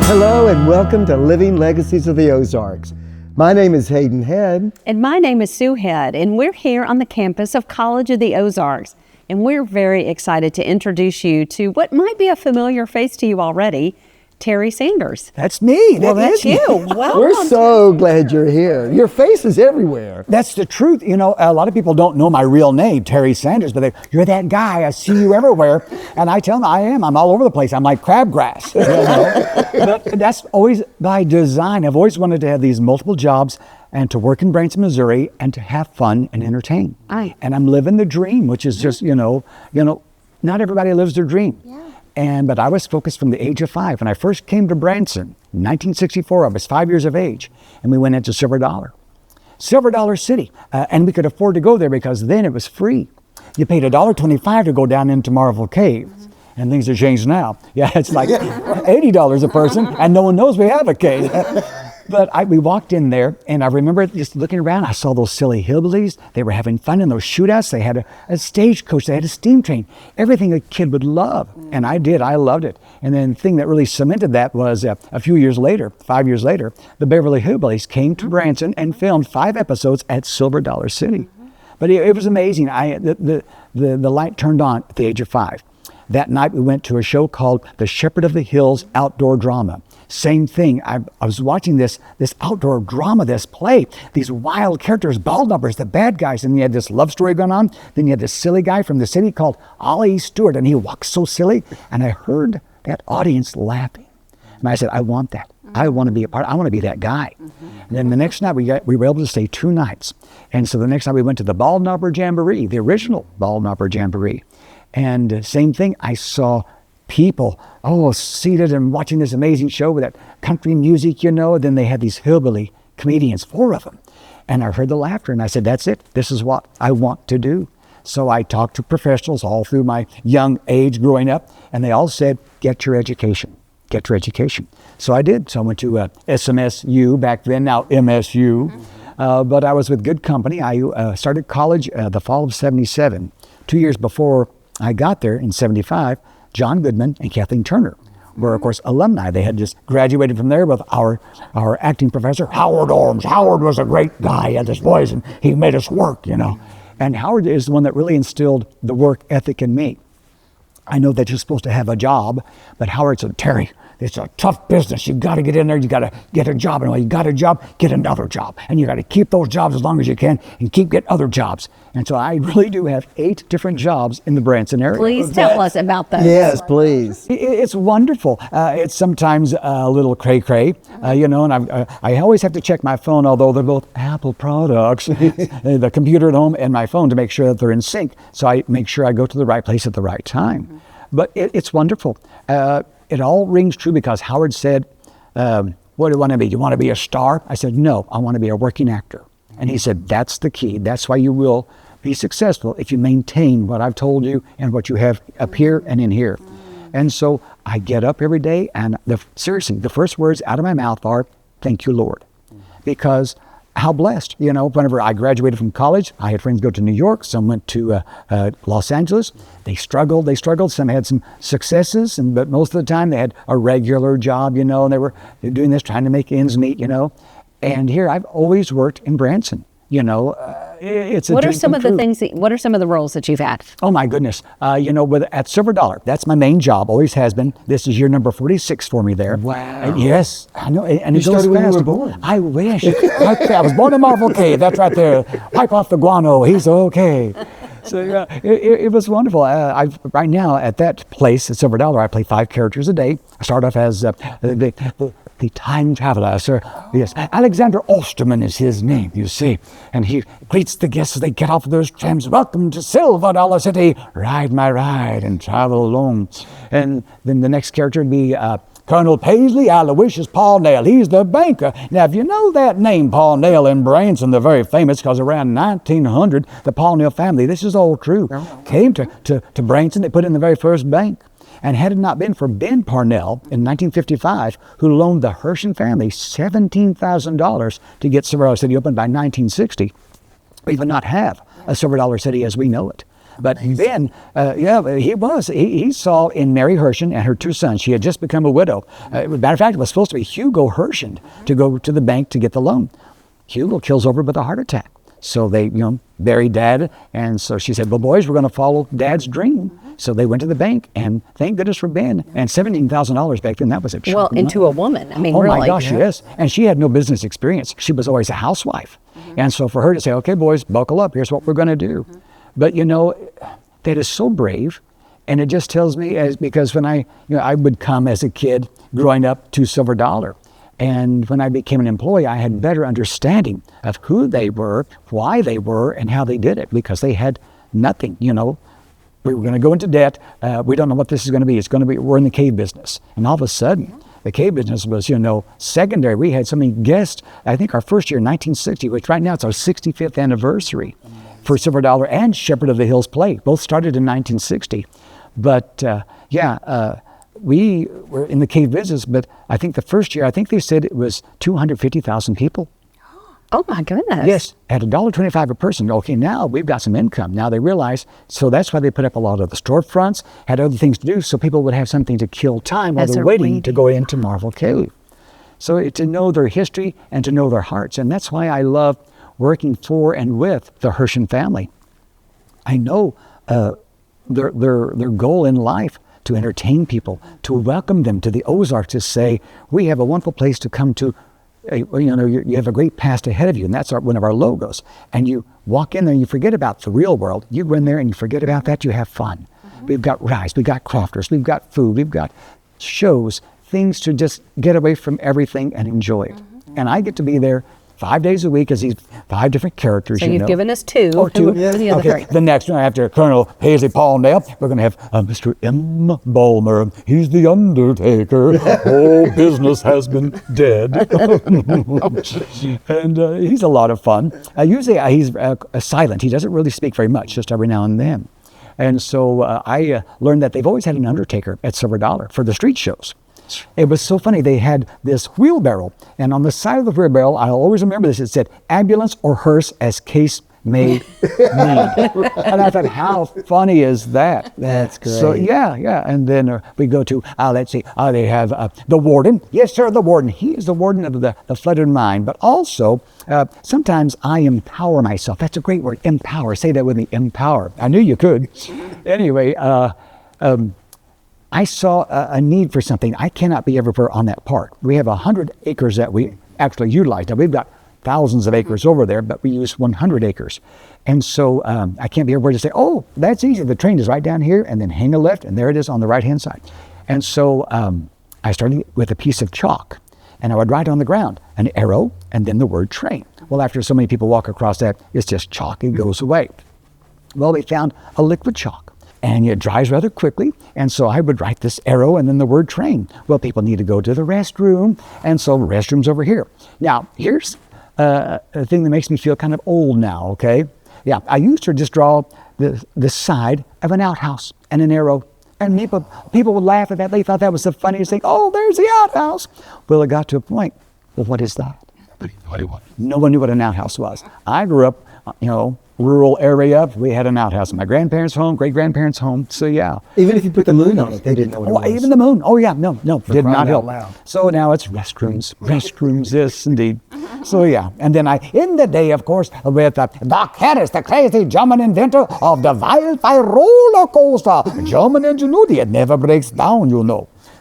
Hello and welcome to Living Legacies of the Ozarks. My name is Hayden Head. And my name is Sue Head, and we're here on the campus of College of the Ozarks. And we're very excited to introduce you to what might be a familiar face to you already, Terry Sanders. That's me. Well, that's you. Welcome. We're so glad you're here. Your face is everywhere. That's the truth. You know, a lot of people don't know my real name, Terry Sanders, but you're that guy. I see you everywhere. And I tell them I am. I'm all over the place. I'm like crabgrass. You know? But that's always by design. I've always wanted to have these multiple jobs and to work in Branson, Missouri, and to have fun and entertain. And I'm living the dream, which is just, you know, not everybody lives their dream. Yeah. But I was focused from the age of 5. When I first came to Branson in 1964, I was 5 years of age, and we went into Silver Dollar City. And we could afford to go there because then it was free. You paid $1.25 to go down into Marvel Cave. And things have changed now. Yeah, it's like $80 a person, and no one knows we have a cave. But we walked in there, and I remember just looking around. I saw those silly hillbillies. They were having fun in those shootouts. They had a stagecoach. They had a steam train. Everything a kid would love. And I did. I loved it. And then the thing that really cemented that was a few years later, 5 years later, the Beverly Hillbillies came to Branson and filmed 5 episodes at Silver Dollar City. But it was amazing. The light turned on at the age of 5. That night we went to a show called The Shepherd of the Hills Outdoor Drama. Same thing. I was watching this outdoor drama, this play, these wild characters, bald numbers, the bad guys, and you had this love story going on. Then you had this silly guy from the city called Ollie Stewart, and he walks so silly. And I heard that audience laughing. And I said, I want that. I want to be a part. I want to be that guy. And then the next night we were able to stay 2 nights. And so the next night we went to the Bald Knobber Jamboree, the original Bald Knobber Jamboree. And same thing, I saw people, seated and watching this amazing show with that country music, Then they had these hillbilly comedians, 4 of them. And I heard the laughter, and I said, that's it. This is what I want to do. So I talked to professionals all through my young age growing up, and they all said, get your education. Get your education. So I did. So I went to SMSU, back then, now MSU. But I was with good company. I started college the fall of 77. 2 years before I got there in 75, John Goodman and Kathleen Turner were, of course, alumni. They had just graduated from there with our acting professor, Howard Orms. Howard was a great guy. He had this voice, and he made us work, And Howard is the one that really instilled the work ethic in me. I know that you're supposed to have a job, but Howard said, Terry, it's a tough business. You got to get in there. You got to get a job. And when you got a job, get another job. And you got to keep those jobs as long as you can and keep getting other jobs. And so I really do have 8 different jobs in the Branson area. Please tell us about those. Yes, please. It's wonderful. It's sometimes a little cray-cray, and I always have to check my phone, although they're both Apple products, the computer at home and my phone, to make sure that they're in sync. So I make sure I go to the right place at the right time. But it's wonderful. It all rings true because Howard said, what do you want to be? Do you want to be a star? I said, no, I want to be a working actor. And he said, that's the key. That's why you will be successful if you maintain what I've told you and what you have up here and in here. And so I get up every day, and seriously, the first words out of my mouth are, thank you, Lord. Because how blessed, whenever I graduated from college, I had friends go to New York, some went to Los Angeles. They struggled, some had some successes, but most of the time they had a regular job, and they were doing this, trying to make ends meet, And here I've always worked in Branson. It's a What are dream some come of the true. things? What are some of the roles that you've had? Oh my goodness! At Silver Dollar, that's my main job. Always has been. This is year number 46 for me there. Wow! Yes, I know. And You it goes started when you fast. were born. I wish. Right there. I was born in Marvel Cave. That's right there. Wipe off the guano. He's okay. So it was wonderful. Right now at that place at Silver Dollar, I play 5 characters a day. I start off as the time traveler, sir. Yes, Alexander Osterman is his name, you see. And he greets the guests as they get off of those trams. Welcome to Silver Dollar City. Ride my ride and travel alone. And then the next character would be Colonel Paisley Aloysius Paul Nail. He's the banker. Now, if you know that name, Paul Nail in Branson, they're very famous because around 1900, the Paul Nail family, this is all true, came to Branson. They put in the very first bank. And had it not been for Ben Parnell in 1955, who loaned the Hershen family $17,000 to get Silver Dollar City open by 1960, we would not have a Silver Dollar City as we know it. But then, he saw in Mary Hershon and her two sons, she had just become a widow. Matter of fact, it was supposed to be Hugo Hershon to go to the bank to get the loan. Hugo kills over with a heart attack. So they, buried Dad. And so she said, well, boys, we're going to follow Dad's dream. So they went to the bank, and thank goodness for Ben. And $17,000 back then, that was a chunk Well, of into money. a woman. I mean, Oh really. my gosh, yes. And she had no business experience. She was always a housewife. And so for her to say, okay, boys, buckle up. Here's what we're going to do. But, that is so brave. And it just tells me, because when I would come as a kid growing up to Silver Dollar. And when I became an employee, I had better understanding of who they were, why they were, and how they did it, because they had nothing, We were going to go into debt. We don't know what this is going to be. It's going to be, we're in the cave business. And all of a sudden, the cave business was, secondary. We had so many guests. I think our first year, 1960, which right now it's our 65th anniversary for Silver Dollar and Shepherd of the Hills Play. Both started in 1960. But we were in the cave business, but I think the first year, I think they said it was 250,000 people. Oh my goodness. Yes, at $1.25 a person. Okay, now we've got some income. Now they realize, so that's why they put up a lot of the storefronts, had other things to do, so people would have something to kill time while As they're they're waiting to go into Marvel Cave. So to know their history and to know their hearts. And that's why I love working for and with the Hershon family. I know their goal in life to entertain people, to welcome them to the Ozarks, to say, we have a wonderful place to come to. You have a great past ahead of you, and that's one of our logos. And you walk in there and you forget about the real world. You go in there and you forget about that, you have fun. We've got rice, we've got crofters, we've got food, we've got shows, things to just get away from everything and enjoy it. And I get to be there 5 days a week as these 5 different characters. So you've given us 2. Oh, 2. Who are the other 3? The next one, after Colonel Paisley Palmdale, we're going to have Mr. M. Bulmer. He's the Undertaker. Oh, business has been dead. And he's a lot of fun. Usually he's silent. He doesn't really speak very much, just every now and then. And so I learned that they've always had an Undertaker at Silver Dollar for the street shows. It was so funny. They had this wheelbarrow, and on the side of the wheelbarrow, I'll always remember this, it said, ambulance or hearse as case may need. And I thought, how funny is that? That's great. So, yeah. And then we go to, let's see, they have the warden. Yes, sir, the warden. He is the warden of the flooded mine. But also, sometimes I empower myself. That's a great word, empower. Say that with me, empower. I knew you could. Anyway, I saw a need for something. I cannot be everywhere on that park. We have 100 acres that we actually utilize. Now, we've got thousands of acres over there, but we use 100 acres. And so I can't be everywhere to say, oh, that's easy. The train is right down here, and then hang a left, and there it is on the right-hand side. And so I started with a piece of chalk, and I would write on the ground an arrow and then the word train. Well, after so many people walk across that, it's just chalk. It goes away. Well, they found a liquid chalk. And it dries rather quickly, and so I would write this arrow and then the word train. Well, people need to go to the restroom, and so restroom's over here. Now, here's a thing that makes me feel kind of old now, okay? Yeah, I used to just draw the side of an outhouse and an arrow, and people would laugh at that. They thought that was the funniest thing. Oh, there's the outhouse. Well, it got to a point, well, what is that? No one knew what an outhouse was. I grew up, rural area. We had an outhouse in my grandparents' home, great-grandparents' home. So, yeah. Even if you put the moon on it, they didn't know what it was. Even the moon. Oh, yeah. No, did not crying out help. loud. So now it's restrooms, yes, indeed. So, yeah. And then in the day, of course, with Doc Harris, the crazy German inventor of the wildfire roller coaster. German ingenuity, it never breaks down,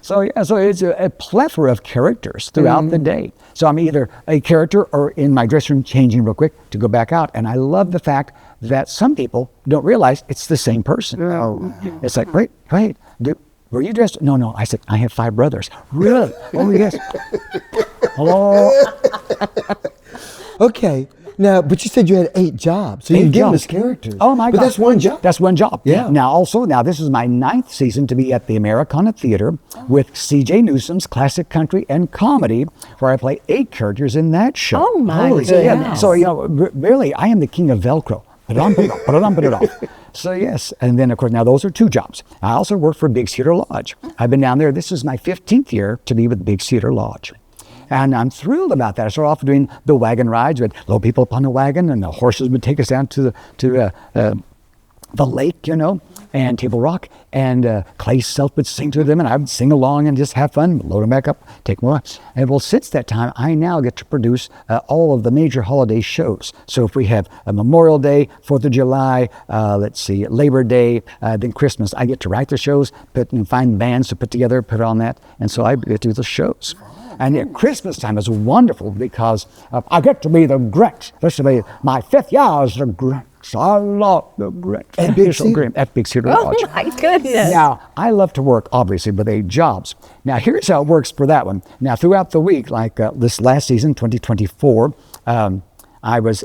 So it's a plethora of characters throughout the day. So I'm either a character or in my dressing room changing real quick to go back out. And I love the fact that some people don't realize it's the same person. Oh. It's like, wait, were you dressed? No. I said, I have 5 brothers. Really? Oh, yes. Hello? Okay. Now, but you said you had 8 jobs. So you give us characters. Oh, my God. But that's one job. That's one job. Yeah. Now, this is my 9th season to be at the Americana Theater with C.J. Newsom's Classic Country and Comedy, where I play 8 characters in that show. Oh, my Holy goodness. Yeah, so, really, I am the king of Velcro. Put it on, put it off. So, yes. And then, of course, now those are 2 jobs. I also work for Big Cedar Lodge. I've been down there. This is my 15th year to be with Big Cedar Lodge. And I'm thrilled about that. I started off doing the wagon rides. We'd load people up on the wagon, and the horses would take us down to the lake, and Table Rock, and Clay Self would sing to them, and I would sing along and just have fun, load them back up, take them away. And well, since that time, I now get to produce all of the major holiday shows. So if we have a Memorial Day, 4th of July, Labor Day, then Christmas, I get to write the shows, find bands to put together, put on that, and so I get to do the shows. And at Christmas time is wonderful because I get to be the Grinch. This will be my 5th year as the Grinch. I love the Grinch. At Big Cedar? At Big Cedar Oh Lodge. my goodness. Now, I love to work, obviously, with 8 jobs. Now, here's how it works for that one. Now, throughout the week, like this last season, 2024, I was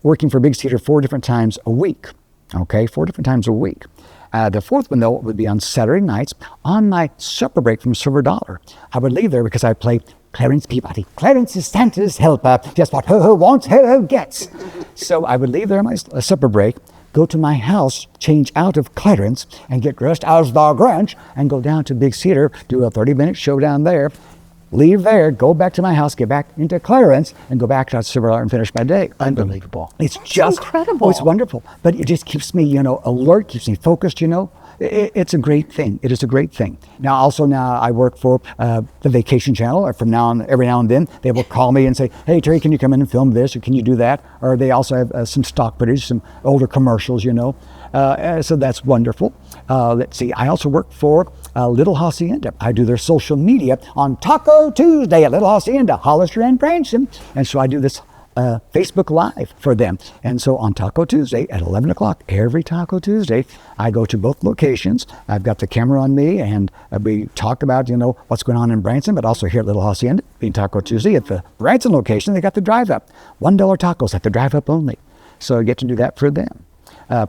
working for Big Cedar 4 different times a week. Okay, 4 different times a week. The 4th one, though, would be on Saturday nights on my supper break from Silver Dollar. I would leave there because I play Clarence Peabody. Clarence is Santa's helper, just what ho-ho wants, ho-ho gets. So I would leave there on my supper break, go to my house, change out of Clarence, and get dressed as the Grinch, and go down to Big Cedar, do a 30-minute show down there, leave there, go back to my house, get back into Clarence, and go back to Silver Dollar and finish my day. Unbelievable. It's just incredible. Oh, it's wonderful. But it just keeps me, alert, keeps me focused, It's a great thing. It is a great thing. Now, I work for the Vacation Channel. Or from now on, every now and then, they will call me and say, "Hey, Terry, can you come in and film this, or can you do that?" Or they also have some stock footage, some older commercials, So that's wonderful. Let's see. I also work for Little Hacienda. I do their social media on Taco Tuesday at Little Hacienda, Hollister and Branson. And so I do this Facebook Live for them. And so on Taco Tuesday at 11 o'clock, every Taco Tuesday, I go to both locations. I've got the camera on me, and we talk about, what's going on in Branson, but also here at Little Hacienda, being Taco Tuesday. At the Branson location, they got the drive-up. $1 tacos at the drive-up only. So I get to do that for them.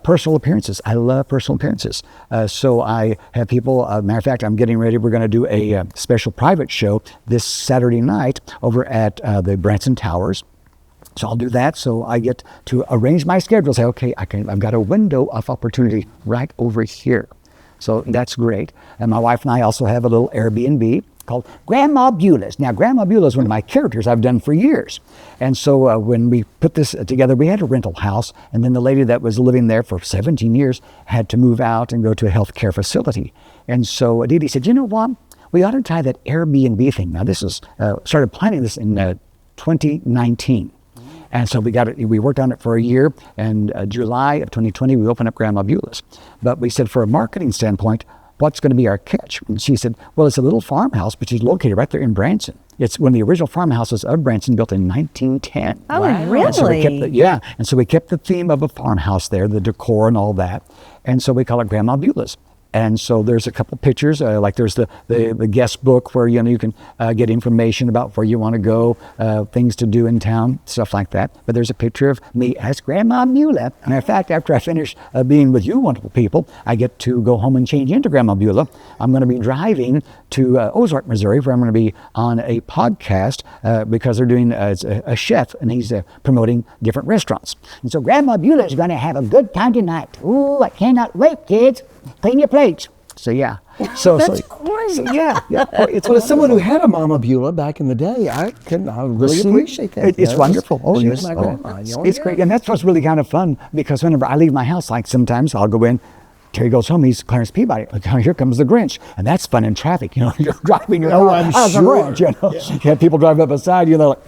Personal appearances. I love personal appearances. So I have people, matter of fact, I'm getting ready. We're going to do a special private show this Saturday night over at the Branson Towers. So I'll do that. So I get to arrange my schedule. Say, okay, I've got a window of opportunity right over here. So that's great. And my wife and I also have a little Airbnb called Grandma Beulah's. Now, Grandma Beulah is one of my characters I've done for years. And so when we put this together, we had a rental house. And then the lady that was living there for 17 years had to move out and go to a healthcare facility. And so Dee Dee said, you know what? We ought to try that Airbnb thing. Now, this is started planning this in 2019. And so we worked on it for a year, and July of 2020, we opened up Grandma Beulah's. But we said, for a marketing standpoint, what's going to be our catch? And she said, well, it's a little farmhouse, but she's located right there in Branson. It's one of the original farmhouses of Branson, built in 1910. Oh, wow. really? And so and so we kept the theme of a farmhouse there, the decor and all that. And so we call it Grandma Beulah's. And so there's a couple pictures, like there's the guest book where you can get information about where you want to go, things to do in town, stuff like that. But there's a picture of me as Grandma Beulah. And in fact, after I finish being with you wonderful people, I get to go home and change into Grandma Beulah. I'm going to be driving to Ozark, Missouri, where I'm going to be on a podcast because they're doing a chef, and he's promoting different restaurants. And so Grandma Beulah is going to have a good time tonight. Ooh, I cannot wait, kids. Clean your plates. So yeah. That's great. So, yeah. It's Well, as someone who had a Mama Beulah back in the day, I really appreciate that. It's wonderful. She yes. was my grandma. It's great. And that's what's really kind of fun, because whenever I leave my house, like sometimes I'll go in, Terry goes home, he's Clarence Peabody. Here comes the Grinch. And that's fun in traffic. You're driving your car I'm as a sure. Grinch. You have people drive up beside you, and they're like,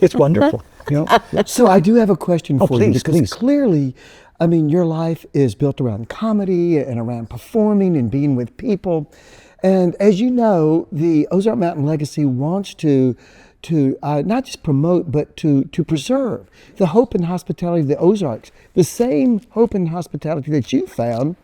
it's wonderful. So I do have a question for you, please, because please. clearly, your life is built around comedy and around performing and being with people. And as you know, the Ozark Mountain Legacy wants to not just promote, but to preserve the hope and hospitality of the Ozarks, the same hope and hospitality that you found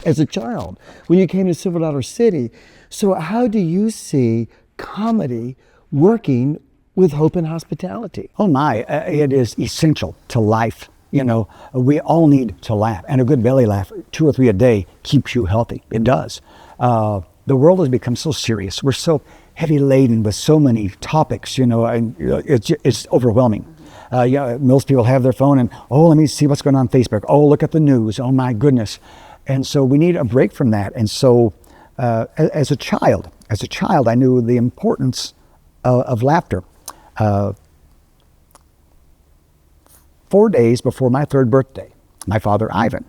as a child when you came to Silver Dollar City. So how do you see comedy working with hope and hospitality? Oh my, it is essential to life. We all need to laugh, and a good belly laugh, 2 or 3 a day, keeps you healthy. It does. The world has become so serious. We're so heavy laden with so many topics, and it's overwhelming. Most people have their phone and, let me see what's going on Facebook. Oh, look at the news. Oh my goodness. And so we need a break from that. And so as a child, I knew the importance of laughter. 4 days before my 3rd birthday, my father, Ivan,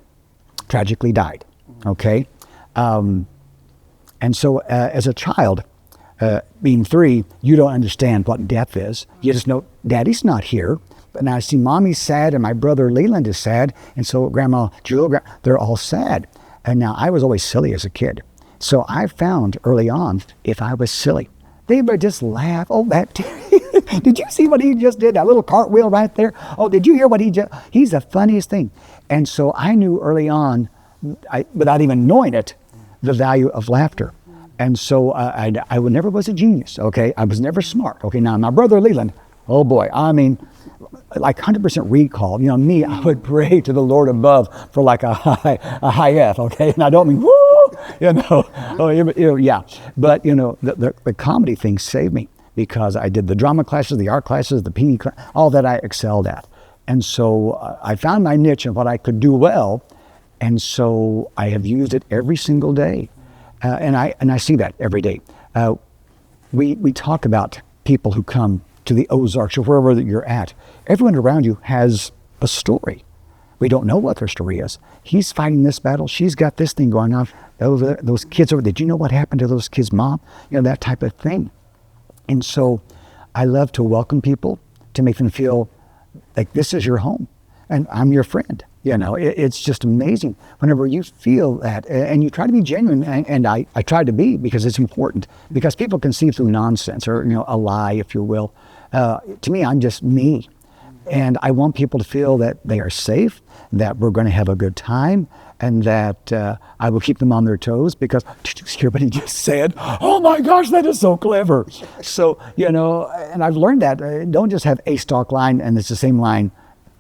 tragically died. Okay? And so as a child, being 3, you don't understand what death is. You just know, Daddy's not here. But now I see Mommy's sad and my brother Leland is sad. And so Grandma Jewel, they're all sad. And now I was always silly as a kid. So I found early on, if I was silly, they would just laugh. Oh, that did you see what he just did? That little cartwheel right there? Oh, did you hear what he's the funniest thing. And so I knew early on, without even knowing it, the value of laughter. And so I never was a genius, okay? I was never smart, okay? Now, my brother Leland, oh boy, I mean, like 100% recall. You know, me, I would pray to the Lord above for like a high F, okay? And I don't mean, woo, you know, yeah. But, you know, the comedy thing saved me because I did the drama classes, the art classes, the PE class, all that I excelled at. And so I found my niche and what I could do well. And so I have used it every single day. And I see that every day. We talk about people who come to the Ozarks or wherever that you're at. Everyone around you has a story. We don't know what their story is. He's fighting this battle. She's got this thing going on. Those kids over there, did you know what happened to those kids' mom? You know, that type of thing. And so I love to welcome people, to make them feel like this is your home and I'm your friend. You know, it's just amazing whenever you feel that, and you try to be genuine, and I try to be, because it's important, because people can see through nonsense or, you know, a lie, if you will. To me, I'm just me, and I want people to feel that they are safe, that we're going to have a good time, and that I will keep them on their toes, because did you hear what he just said? Oh my gosh, that is so clever. So, you know, and I've learned that don't just have a stock line and it's the same line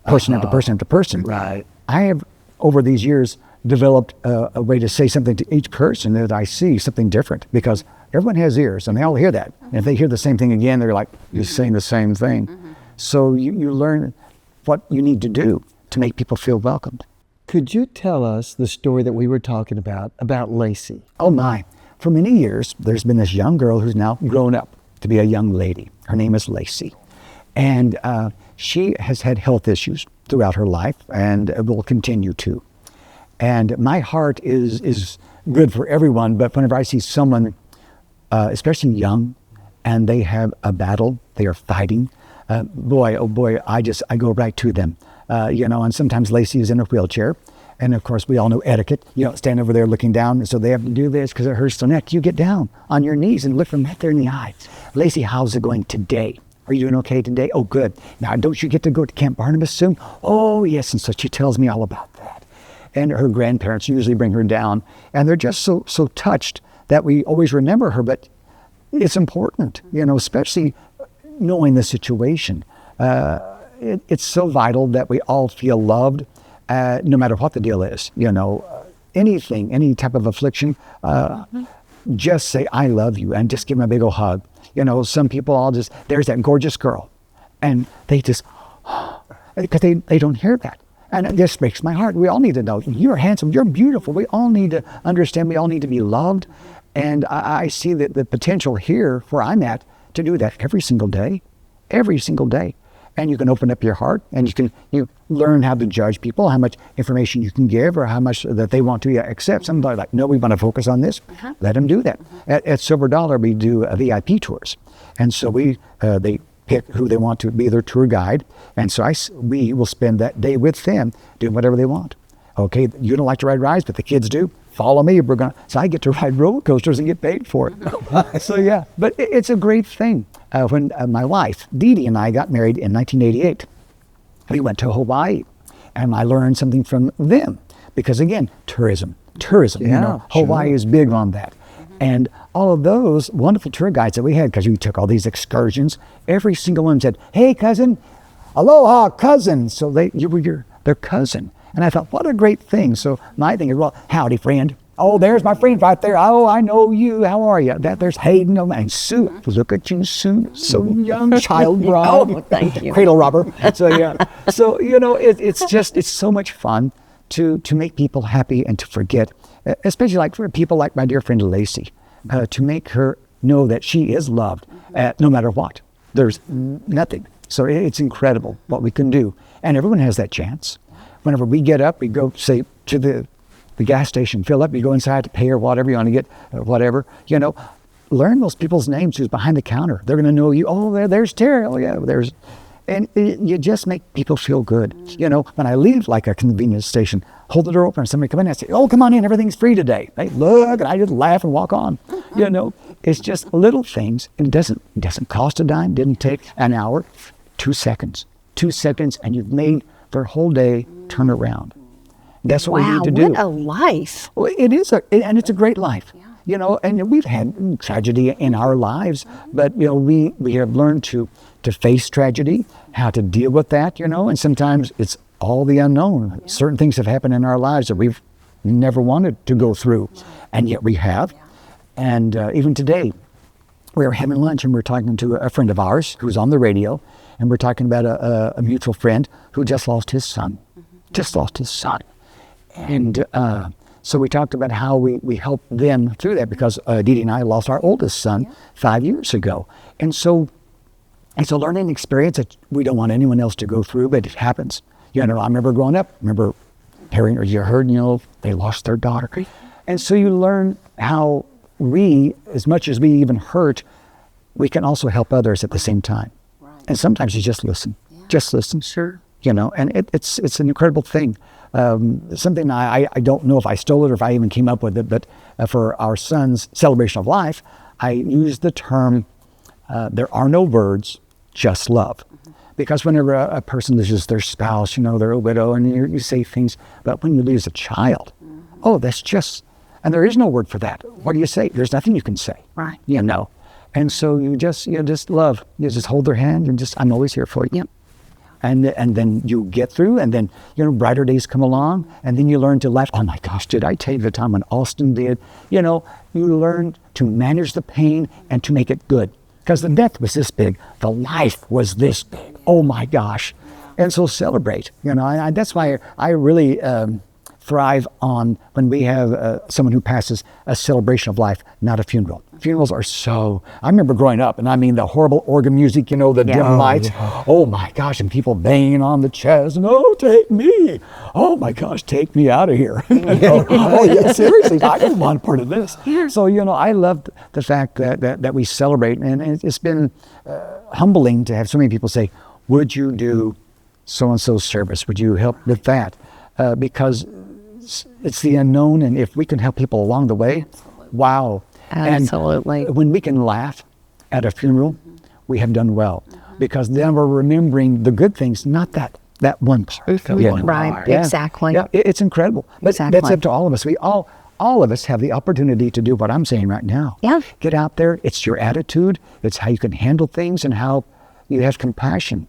person after person after person. Right. I have, over these years, developed a way to say something to each person that I see, something different, because everyone has ears and they all hear that. And if they hear the same thing again, they're like, you're saying the same thing. So you learn what you need to do to make people feel welcomed. Could you tell us the story that we were talking about Lacey? Oh my. For many years, there's been this young girl who's now grown up to be a young lady. Her name is Lacey. And she has had health issues throughout her life and will continue to. And my heart is good for everyone, but whenever I see someone, especially young, and they have a battle, they are fighting, boy, oh boy, I go right to them. You know, and sometimes Lacey is in a wheelchair. And of course, we all know etiquette. You don't stand over there looking down, so they have to do this because it hurts their neck. You get down on your knees and look them right there in the eye. Lacey, how's it going today? Are you doing okay today? Oh, good. Now, don't you get to go to Camp Barnabas soon? Oh, yes. And so she tells me all about that. And her grandparents usually bring her down. And they're just so touched that we always remember her. But it's important, you know, especially knowing the situation. It's so vital that we all feel loved, no matter what the deal is. You know, anything, any type of affliction, just say, I love you, and just give them a big old hug. You know, some people there's that gorgeous girl, and they just, because they don't hear that. And it just breaks my heart. We all need to know, you're handsome, you're beautiful. We all need to understand, we all need to be loved. And I see the potential here where I'm at to do that every single day. And you can open up your heart, and you learn how to judge people, how much information you can give, or how much that they want to accept. Somebody like, no, we want to focus on this. Let them do that. At Silver Dollar, we do VIP tours, and so they pick who they want to be their tour guide, and so we will spend that day with them doing whatever they want. Okay, you don't like to ride rides, but the kids do. Follow me. So I get to ride roller coasters and get paid for it. So yeah, but it's a great thing. When my wife, Dee Dee, and I got married in 1988, we went to Hawaii, and I learned something from them. Because again, tourism, Yeah, you know, Hawaii is big on that. And all of those wonderful tour guides that we had, because we took all these excursions, every single one said, hey, cousin, aloha, cousin. So you were their cousin. And I thought, what a great thing. So my thing is, well, howdy, friend. Oh, there's my friend right there. Oh, I know you. How are you? There's Hayden and Sue. Look at you, Sue. So young, child bride. Oh, thank you. Cradle robber. So yeah. So, you know, it's so much fun to make people happy and to forget, especially like for people like my dear friend Lacey, to make her know that she is loved no matter what. There's nothing. So it's incredible what we can do. And everyone has that chance. Whenever we get up, we go, say, to the gas station, fill up, you go inside to pay or whatever you want to get, whatever, learn those people's names who's behind the counter. They're going to know you. Oh, there's Terry. Oh, yeah, and you just make people feel good. When I leave like a convenience station, hold the door open and somebody come in and I say, oh, come on in, everything's free today. They look, and I just laugh and walk on. It's just little things. And it doesn't cost a dime, didn't take an hour, 2 seconds. 2 seconds, and you've made their whole day turn around. That's what we need to do. What a life. Well, it is, and it's a great life. And we've had tragedy in our lives, but we have learned to face tragedy, how to deal with that, and sometimes it's all the unknown. Yeah. Certain things have happened in our lives that we've never wanted to go through, and yet we have. And even today, we were having lunch and we were talking to a friend of ours who's on the radio, and we're talking about a mutual friend who just lost his son. And so we talked about how we helped them through that, because Dee Dee and I lost our oldest son 5 years ago. And so it's a learning experience that we don't want anyone else to go through, but it happens. I remember growing up, hearing, or you heard, they lost their daughter. And so you learn how we, as much as we even hurt, we can also help others at the same time. Right. And sometimes you just listen. Yeah. Just listen. Sure. And it's an incredible thing. Something I don't know if I stole it or if I even came up with it, but for our son's celebration of life, I used the term, there are no words, just love. Mm-hmm. Because whenever a person loses their spouse, they're a widow, and you say things, but when you lose a child, that's just, and there is no word for that. What do you say? There's nothing you can say. Right. And so you just love. You just hold their hand and I'm always here for you. Yep. And then you get through, and then brighter days come along, and then you learn to laugh. Oh my gosh, did I tell you the time when Austin did? You learn to manage the pain and to make it good. Because the death was this big, the life was this big. Oh my gosh. And so celebrate, and that's why I really thrive on when we have someone who passes, a celebration of life, not a funeral. Funerals are I remember growing up, and I mean the horrible organ music, the dim lights. Yeah. Oh my gosh, and people banging on the chest, and take me. Oh my gosh, take me out of here. Oh yeah, seriously, I don't want part of this. Yeah. So, I love the fact that we celebrate, and it's been humbling to have so many people say, would you do so-and-so's service? Would you help with that? Because it's the unknown, and if we can help people along the way, wow. Absolutely. And when we can laugh at a funeral, we have done well, because then we're remembering the good things, not that one part. Right, yeah. Exactly. Yeah, it's incredible. But exactly. That's up to all of us. We all of us have the opportunity to do what I'm saying right now. Yeah. Get out there. It's your attitude. It's how you can handle things and how you have compassion.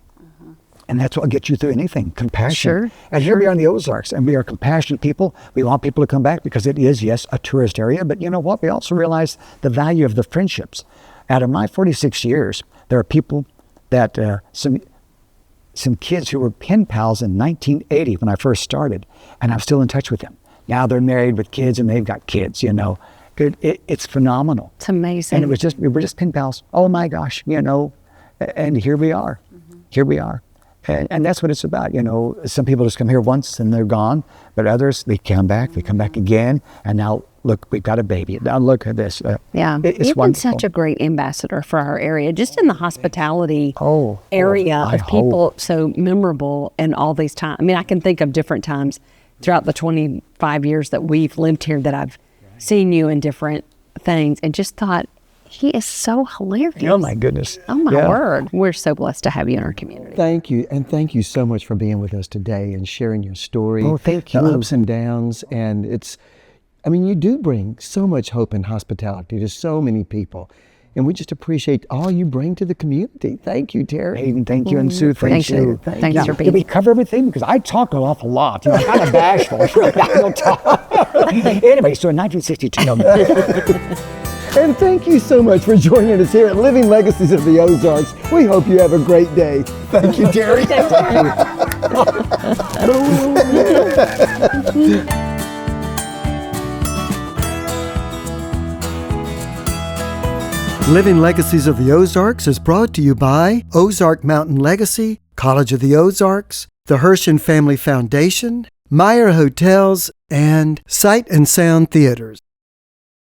And that's what will get you through anything, compassion. Sure. And here we are in the Ozarks, and we are compassionate people. We want people to come back because it is, yes, a tourist area. But you know what? We also realize the value of the friendships. Out of my 46 years, there are people that, some kids who were pen pals in 1980 when I first started, and I'm still in touch with them. Now they're married with kids, and they've got kids, It's phenomenal. It's amazing. And we were just pen pals. Oh my gosh, and here we are. Mm-hmm. Here we are. And that's what it's about. Some people just come here once and they're gone, but others, they come back again, and now look, we've got a baby. Now look at this. It's You've wonderful. been such a great ambassador for our area, just in the hospitality area of people, so memorable in all these times. I mean, I can think of different times throughout the 25 years that we've lived here that I've seen you in different things and just thought, he is so hilarious. Oh my goodness. Oh my word. We're so blessed to have you in our community. Thank you. And thank you so much for being with us today and sharing your story. Oh, thank you. The ups and downs. And you do bring so much hope and hospitality to so many people. And we just appreciate all you bring to the community. Thank you, Terry. Hayden, thank you. And Sue, thank you. Thanks for being here. Did we cover everything? Because I talk an awful lot. I'm kind of bashful. I don't talk. Anyway, so in 1962. And thank you so much for joining us here at Living Legacies of the Ozarks. We hope you have a great day. Thank you, Terry. Living Legacies of the Ozarks is brought to you by Ozark Mountain Legacy, College of the Ozarks, the Hirsch and Family Foundation, Meyer Hotels, and Sight and Sound Theaters.